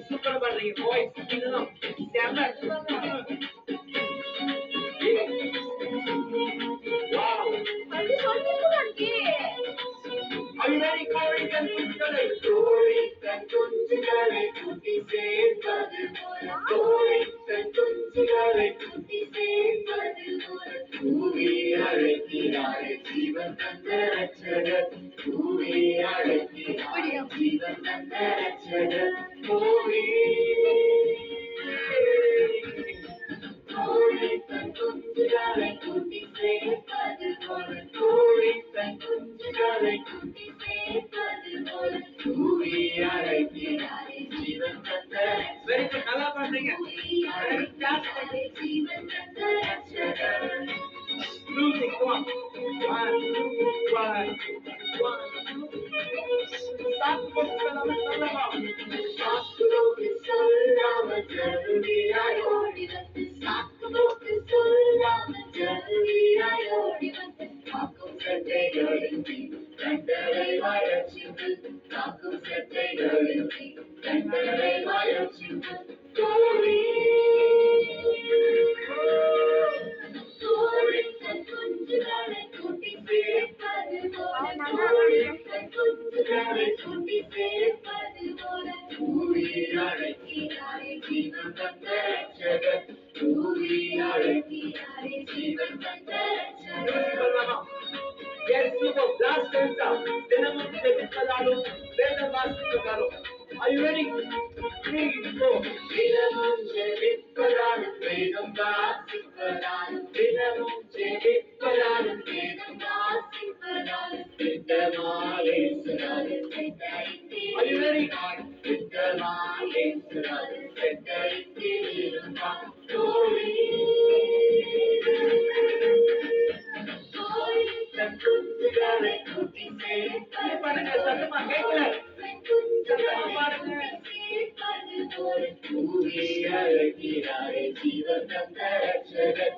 சூப்பரா பாடுறீங்க வாய்ஸ் இன்னும் செம. Are you ready, Corey? Then குஞ்சுகளை கோழி தன் குஞ்சுகளை குட்டி சேர்ப்பது போல கோழி தன் குஞ்சுகளை குட்டி சேர்ப்பது போல கூவி அழைக்கிறாரே ஜீவன் தந்த ரட்சகர் கூவி அழைக்கிறாரே ஜீவன் தந்த ரட்சகர் கோழி கோழி தன் குஞ்சுகளை குட்டி சேர்ப்பது போல கோழி தன் குஞ்சுகளை குட்டி சேர்ப்பது போல கூவி அழைக்கிறாரே ஜீவன் தந்த வெரி குட் நல்லா பாடுறீங்க ஜீவன் தந்த ரட்சகர் music one one சாக்குரோக்கு சொல்லாம ஜல்தியாய் ஓடி வந்து சாக்குரோக்கு சொல்லாம ஜல்தியாய் ஓடி வந்து காக்கும் சட்டைகளின் கண்டரை வாயச்சிந்து காக்கும் சட்டைகளின் கண்டரை வாயச்சிந்து கோழி கோழி தன் குஞ்சுகளை கூட்டி சேர்ப்பது போல கோழி தன் குஞ்சுகளை கூட்டி சேர்ப்பது போல கூவி அழைக்கிறாரே ஜீவன் தந்த ரட்சகர் கூவி அழைக்கிறாரே ஜீவன் தந்த ரட்சகர். Yes, super. Last time down. தினமும் ஜெபிப்பதாலும் வேதம் வாசிப்பதாலும். Are you ready? 3, 4. தினமும் ஜெபிப்பதாலும் வேதம் வாசிப்பதாலும் தினமும் ஜெபிப்பதாலும் வேதம் வாசிப்பதாலும் திட்டமாலே சுராது செட்டரித்து. Are you ready? திட்டமாலே சுராது செட்டரித்து இருந்தான் கோழி தன் குஞ்சுகளை கூட்டி சேர்ப்பது பாருங்க சத்தமா கேட்கல சத்தமா பாருங்க சேர்ப்பது போல கூவி அழைக்கிறாரே ஜீவன் தந்த ரட்சகர்